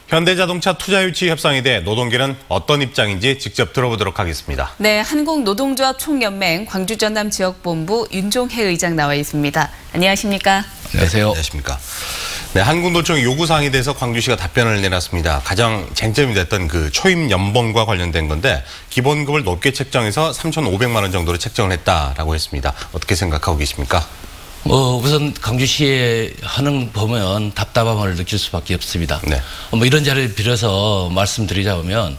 현대자동차 투자유치 협상에 대해 노동계는 어떤 입장인지 직접 들어보도록 하겠습니다. 네, 한국노동조합 총연맹 광주전남지역본부 윤종혜 의장 나와 있습니다. 안녕하십니까? 안녕하세요. 안녕하십니까? 네, 한국노총의 요구사항에 대해서 광주시가 답변을 내놨습니다. 가장 쟁점이 됐던 그 초임 연봉과 관련된 건데 기본급을 높게 책정해서 3,500만 원 정도로 책정을 했다라고 했습니다. 어떻게 생각하고 계십니까? 우선 광주시에 하는 보면 답답함을 느낄 수밖에 없습니다. 네. 이런 자리를 빌어서 말씀드리자면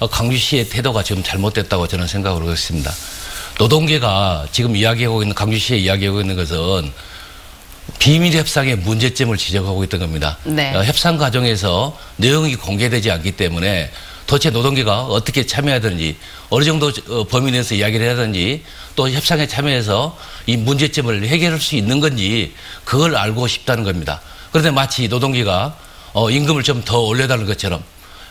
광주시의 태도가 지금 잘못됐다고 저는 생각을 하고 있습니다. 노동계가 지금 이야기하고 있는 광주시에 이야기하고 있는 것은 비밀 협상의 문제점을 지적하고 있던 겁니다. 네. 협상 과정에서 내용이 공개되지 않기 때문에 도대체 노동계가 어떻게 참여하든지 어느 정도 범위 내에서 이야기를 하든지 또 협상에 참여해서 이 문제점을 해결할 수 있는 건지 그걸 알고 싶다는 겁니다. 그런데 마치 노동계가 임금을 좀 더 올려달라는 것처럼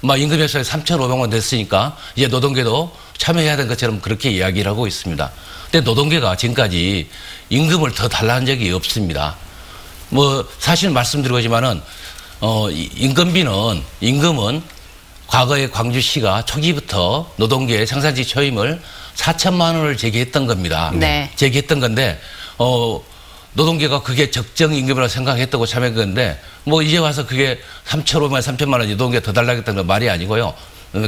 임금 협상이 3,500원 됐으니까 이제 노동계도 참여해야 되는 것처럼 그렇게 이야기를 하고 있습니다. 근데 노동계가 지금까지 임금을 더 달라는 적이 없습니다. 사실 말씀드리고 있지만은 임금은 과거에 광주시가 초기부터 노동계 생산직 초임을 4천만 원을 제기했던 겁니다. 네. 제기했던 건데 노동계가 그게 적정 임금이라고 생각했다고 참여했는데 이제 와서 그게 3,500만 3천만 원 노동계 더 달라겠다는 건 말이 아니고요.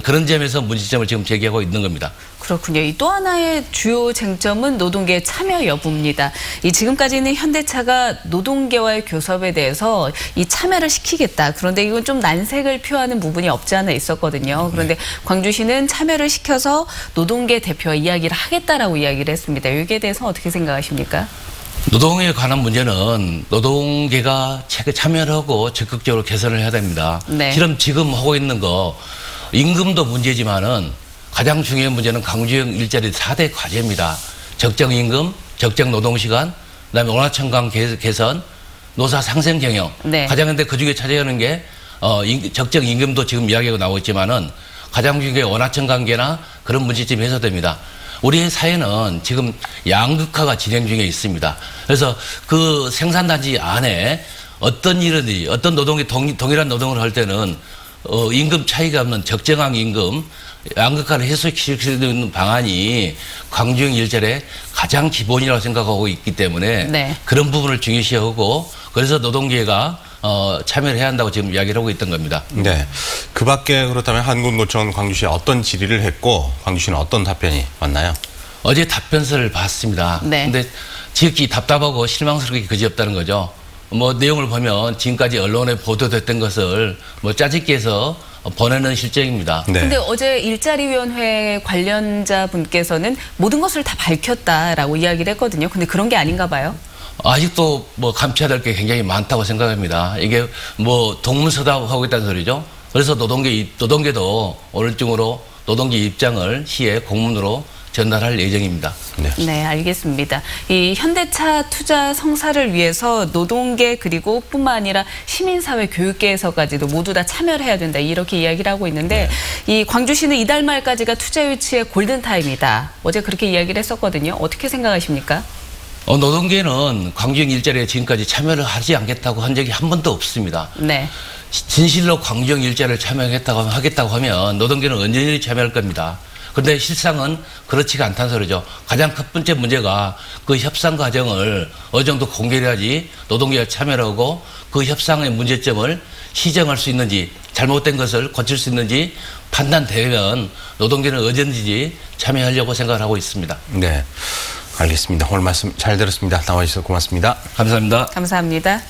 그런 점에서 문제점을 지금 제기하고 있는 겁니다. 그렇군요. 이 또 하나의 주요 쟁점은 노동계 참여 여부입니다. 지금까지는 현대차가 노동계와의 교섭에 대해서 이 참여를 시키겠다. 그런데 이건 좀 난색을 표하는 부분이 없지 않아 있었거든요. 그런데 광주시는 참여를 시켜서 노동계 대표와 이야기를 하겠다라고 이야기를 했습니다. 여기에 대해서 어떻게 생각하십니까? 노동에 관한 문제는 노동계가 참여를 하고 적극적으로 개선을 해야 됩니다. 네. 실은 지금 하고 있는 거 임금도 문제지만은 가장 중요한 문제는 광주형 일자리 4대 과제입니다. 적정 임금, 적정 노동시간, 그다음에 원화천강 개선, 노사 상생 경영. 네. 가장 근데 그중에 차지하는 게 적정 임금도 지금 이야기가 나오고 있지만은 가장 중요한 게 원화천강계나 그런 문제점이 해소됩니다. 우리 사회는 지금 양극화가 진행 중에 있습니다. 그래서 그 생산단지 안에 어떤 일이든지 어떤 노동이 동일한 노동을 할 때는 임금 차이가 없는 적정한 임금, 양극화를 해소시킬 수 있는 방안이 광주형 일자리의 가장 기본이라고 생각하고 있기 때문에 네. 그런 부분을 중요시하고 그래서 노동계가 참여를 해야 한다고 지금 이야기를 하고 있던 겁니다. 네. 그 밖에 그렇다면 한국노총은 광주시에 어떤 질의를 했고 광주시는 어떤 답변이 왔나요? 어제 답변서를 봤습니다. 네. 근데 지극히 답답하고 실망스럽게 그지없다는 거죠. 내용을 보면 지금까지 언론에 보도됐던 것을 짜집기 해서 보내는 실정입니다. 네. 근데 어제 일자리위원회 관련자 분께서는 모든 것을 다 밝혔다라고 이야기를 했거든요. 근데 그런 게 아닌가 봐요. 아직도 감춰야 될 게 굉장히 많다고 생각합니다. 이게 동문서답하고 있다는 소리죠. 그래서 노동계도 오늘 중으로 노동계 입장을 시에 공문으로 전달할 예정입니다. 네. 네, 알겠습니다. 이 현대차 투자 성사를 위해서 노동계 그리고 뿐만 아니라 시민사회 교육계에서까지도 모두 다 참여를 해야 된다. 이렇게 이야기를 하고 있는데 이 광주시는 이달 말까지가 투자 유치의 골든타임이다. 어제 그렇게 이야기를 했었거든요. 어떻게 생각하십니까? 노동계는 광주형 일자리에 지금까지 참여를 하지 않겠다고 한 적이 한 번도 없습니다. 네. 진실로 광주형 일자리를 하겠다고 하면 노동계는 언제든지 참여할 겁니다. 그런데 실상은 그렇지가 않다는 소리죠. 가장 첫 번째 문제가 그 협상 과정을 어느 정도 공개를 해야지 노동계가 참여를 하고 그 협상의 문제점을 시정할 수 있는지 잘못된 것을 고칠 수 있는지 판단되면 노동계는 언제든지 참여하려고 생각을 하고 있습니다. 네. 알겠습니다. 오늘 말씀 잘 들었습니다. 나와주셔서 고맙습니다. 감사합니다. 감사합니다.